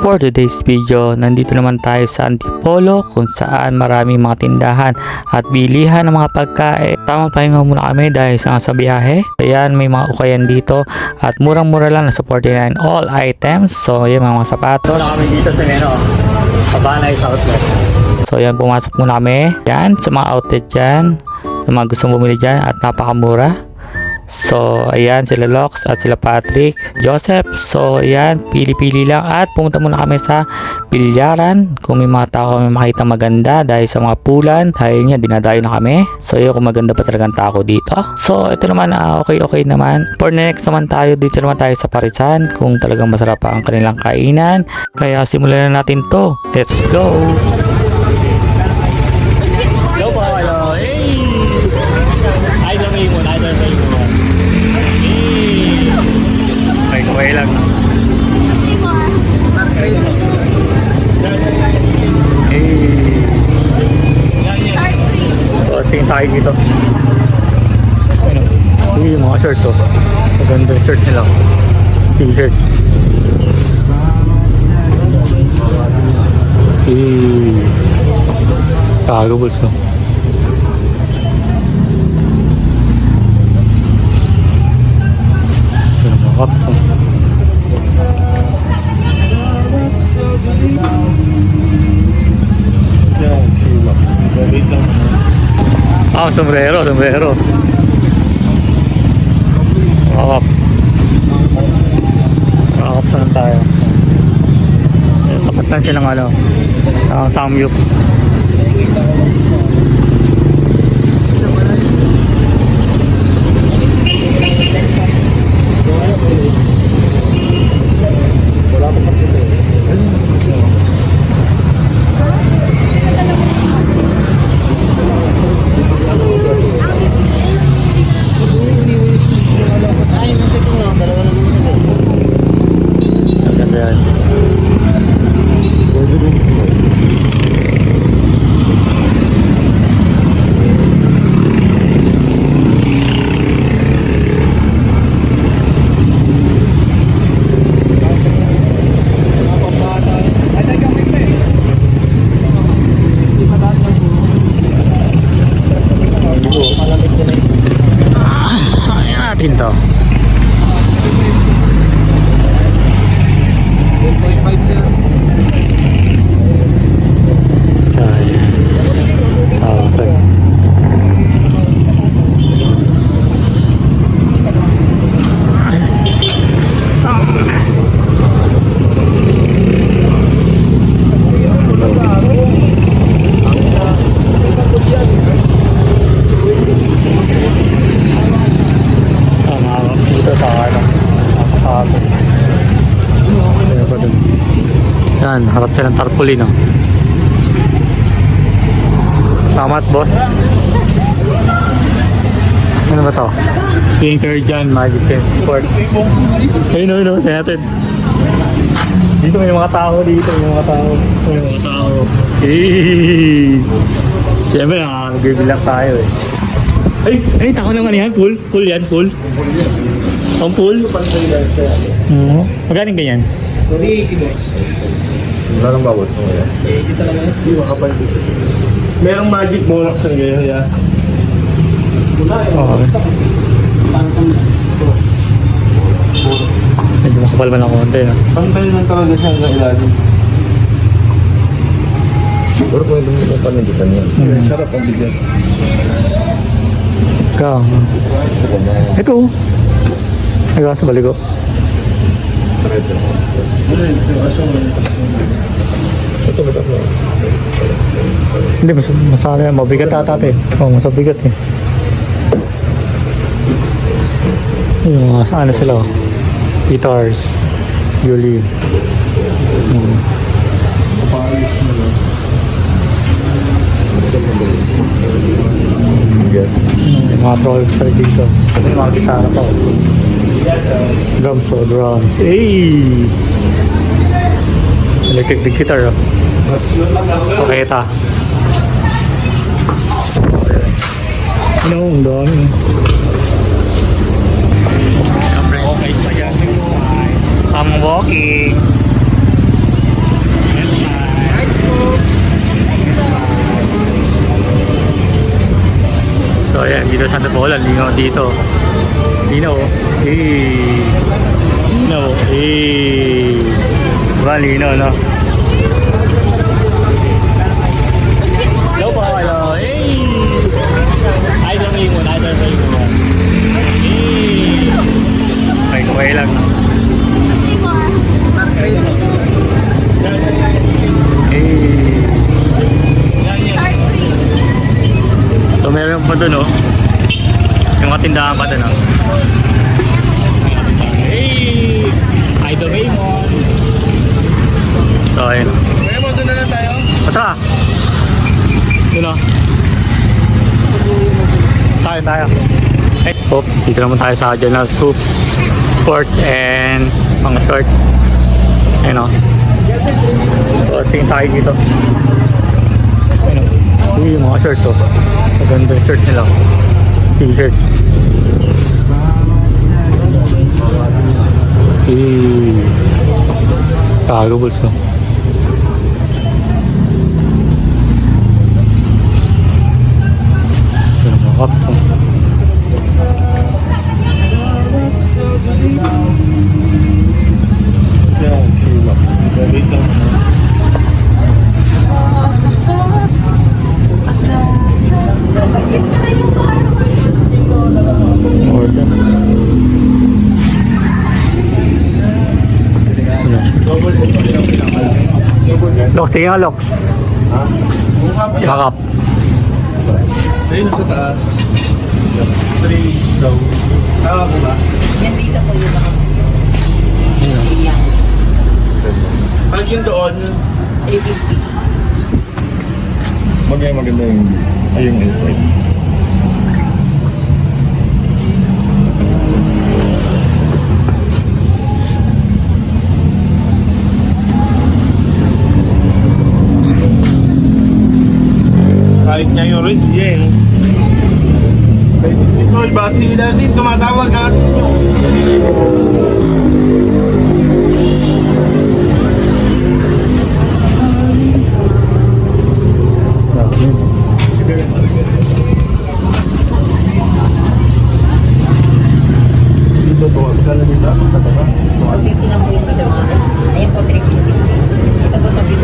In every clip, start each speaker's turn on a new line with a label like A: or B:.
A: For today's video, nandito naman tayo sa Antipolo kung saan marami mga tindahan at bilihan ng mga pagkain. Tamang pahinga muna kami dahil sa biyahe. Ayan, may mga ukayan dito at murang-mura lang na sa 49 all items. So, ayan mga sapatos. Muna kami dito sa Cabanay Outlet. So, ayan, pumasok muna kami. Yan, sa mga outlet dyan. Sa mga gustong bumili dyan at napakamura. So, ayan, sila Lox at sila Patrick, Joseph. So, ayan, pili-pili lang at pumunta muna kami sa bilyaran. Kung may mga tao kami makita maganda dahil sa mga pulan, dahil niya, dinadayo na kami. So, yun, kung maganda pa talagang tao dito. So, ito naman, okay naman. For next naman tayo, dito naman tayo sa Parisan, kung talagang masarap pa ang kanilang kainan. Kaya, simulan na natin to. Let's go! Go po, hello! Hey! Idol Raymond. Okay lang. So, tingin tayo dito. Yung mga shirts, oh. Maganda yung shirt nila. T-shirt. Kagables, no? Mga cups, no? Sombrero. Makakap. Makakap saan tayo. Tapat lang siya ng Samyup. Pinto. Yan, harap siya ng tarpaulin, no? Tamat, boss. Ano ba to? Pinker John Magic Sport. Ayun, siya natin. Dito may mga tao dito. Siyempre, nagbibilang tayo eh. Ay, tako naman yan. Pool yan. Ang pool? Magaling ganyan?
B: 80 boss.
C: Wala nang bawat mo yan.
B: Hindi talaga yan.
C: Hindi makapal dito. Merong magic bonus ng ganyan ya.
B: Wala eh.
A: Okay. Medyo makapal man ako konti, no?
C: Pantay lang talaga siya sa ilalim. Siguro kung hindi mo panigisan yan. Sarap ang bigyan.
A: Ikaw. Ito. Ikaw sa baligo.
C: Ito ba ito?
A: Hindi, masala yan. Mabigat ata eh. Mas mabigat eh. Yung mga ano sila, guitars, violin.
C: Paris na lang.
A: Mga troll sa dito. May mga gitara pa. Drums o drums. Hey! Electric guitar, oh. Okay, ito. Ang dami. Okay pa yan. I'm walking. dito sa Antipolo, linaw dito. Linaw. Linaw. Diba, linaw, no? Hello po, hello. Idol Raymond, Idol Raymond. Ay, kumay lang. So, meron pa dun, oh. Yung mga tindahan pa dun, oh. Hey! Idol Raymond. So, ayun.
C: Raymond, doon na lang tayo.
A: Basta! Yun, oh. Tayo. Hey, oops, dito naman tayo sa General Soups, Sports, and mga shorts. Ayun, oh. So, tingin tayo dito. Ayun, oh. Uy, yung mga shorts, oh. Maganda yung shirt nila. T-shirt. Kagables, no? Ito mga cups, no?
C: Yan, sila. Wait lang.
A: Order. Lox, sige nga, Lox. Makap.
C: Ayun sa taas. 3 daw. Tama ko ba?
D: Yan dito po yung mga yan.
C: Pag yung doon,
D: 850.
C: maganda yung inside. Kahit niya yung red, yeah. Ito, basi natin, tumatawag ka natin nyo. Dito, tuwag ka na dito. Kataga.
D: 450 lang po yung dito mga. Ayan po, 350. Ito po, 250.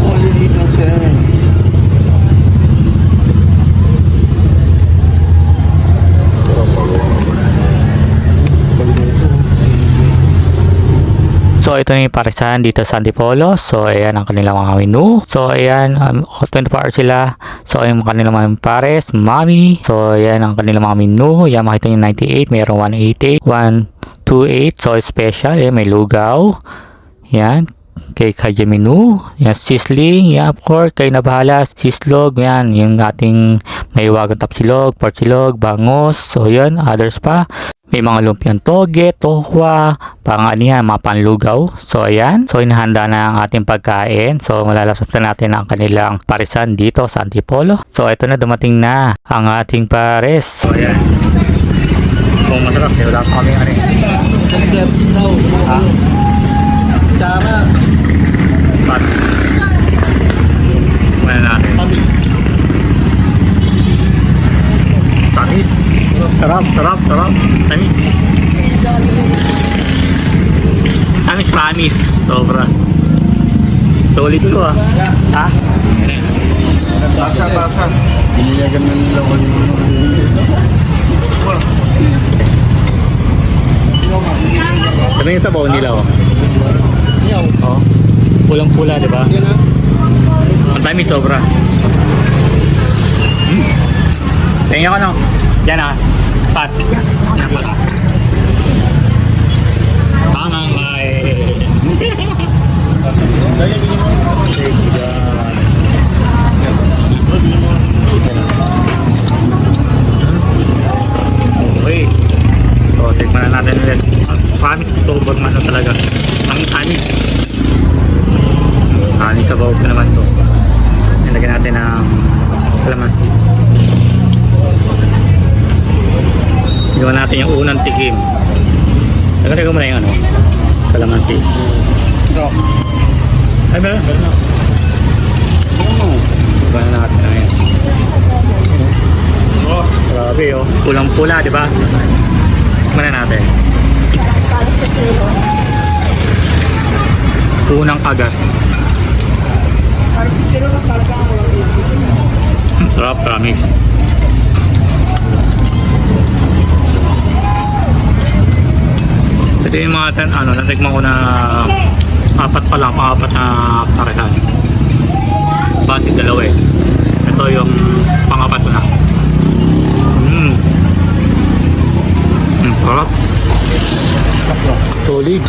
C: Oh, dito siya.
A: So, ito na yung parisan dito sa Antipolo. So, ayan ang kanilang mga menu. So, ayan, 24 hours sila. So, ayan ang kanilang mga pares, mami. So, ayan ang kanilang mga menu. Ayan, makita nyo 98, mayroong 188, 128. So, special. Ayan, may lugaw. Ayan, kay Kaya menu. Ayan, sisling. Ayan, of course, kayo na bahala. Sislog. Ayan, yung ating may wagang tapsilog, porsilog, bangos. So, ayan, others pa. May mga lumpiang toge, tohwa, ano yan, mga panlugaw. So, ayan. So, inahanda na ang ating pagkain. So, malalasap na natin ang kanilang parisan dito sa Antipolo. So, ito na, dumating na ang ating pares. So, ayan. Kung masarap, wala pa kami ano eh. Ha?
C: Tara.
A: Pat. Wala natin. Tamis. Sarap. Tamis. Tamis. Sobra. Tulit ko ah. Ha?
C: Basa. Iniyagan na nila ko yung
A: Ano yung sabaw nila oh? Oh. Pulang-pula, di ba? Ang tamis sobra. Tingnan ko no. Yan ah. Pat. Tama nga eh. Okay. So, tikman na natin ulit. Promise ito, bag man talaga. Ang anis. Anis sa bawag ko naman to. Nilagyan natin ng kalamansi. Gawin natin yung unang tikim. Nagkatagal mo na yung ano? Kalamansi.
C: Ito.
A: Ay, meron na. Gawin natin na yun. Grabe oh. Pulang-pula, di ba? Muna natin. Unang kagat. Sarap, promise. Ito yung mga natikman ko na apat pa lang, pang-apat na parehan. Base dalawa eh. Ito yung pang-apat ko na. Sarap. Solid.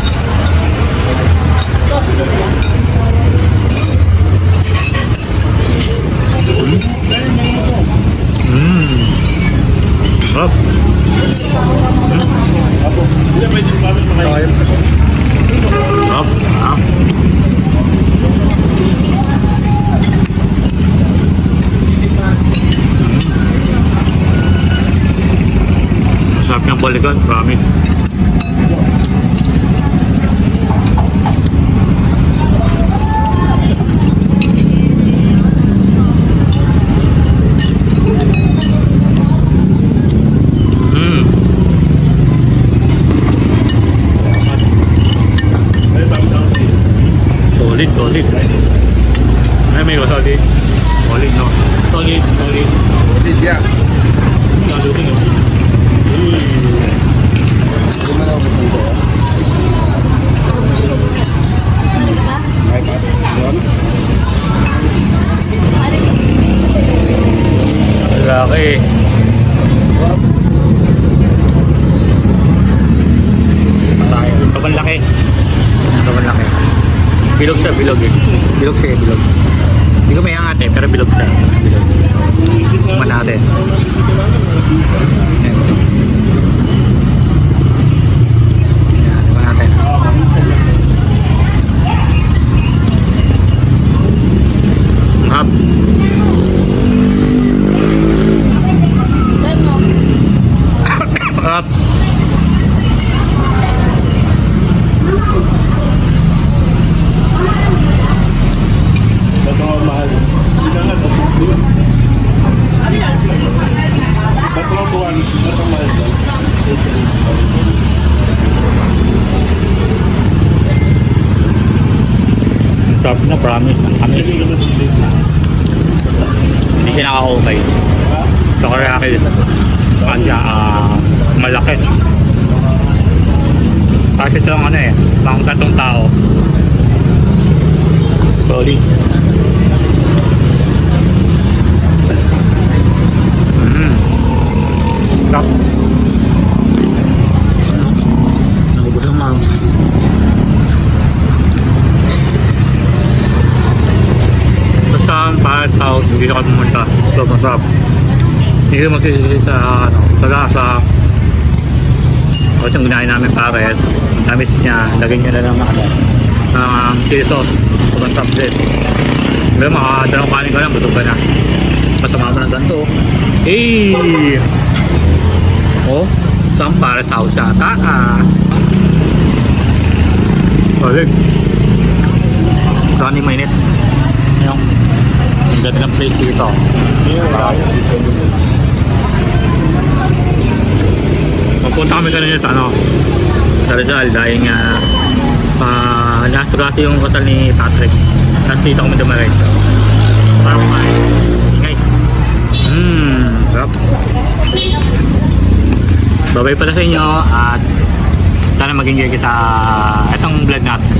A: Sarap. Sarap. Sarap ng balikan, promise. Solid. Ay, may wasabi. Solid, no? Solid.
C: Hindi yan.
A: Solid, no?
C: Hindi man ako dito.
A: Laki. Sobrang laki. Bilog siya, bilog eh. Bilog. Hindi ko may angat eh, pero bilog siya. Bilog. Tingnan natin. Ayan. Tingnan natin. Hap. Hap. Sarap na, promise. Ang tamis. Hindi siya nakaka-okay. Takoyaki. Kanya, malaki. Kasi ito lang pang tatong tao. Sorry. Sarap. Nakubos ang mga. Basta ang pahat house, hindi na ka pumunta. Sobrang sarap. Hindi ko magsisisi sa lasa. Tapos yung ginahin namin pares. Ang tamis niya, lagyan nyo na ng chili sauce. Sobrang sarap din. Pero makakadalawang kanin ka lang, busog ka na. Masama mo ng ganito. Hey! Oh, isang pares house yata. Solid. Running mainit. Ayun. Ang ganda ng place dito. Magpunta kami kanina sa sa Rizal dahil nga nasugaso yung kasal ni Patrick. Tapos dito kami dumaray. Parang ingay. Sarap. Babay pala sa inyo at sana mag-enjoy ka sa itong vlog natin.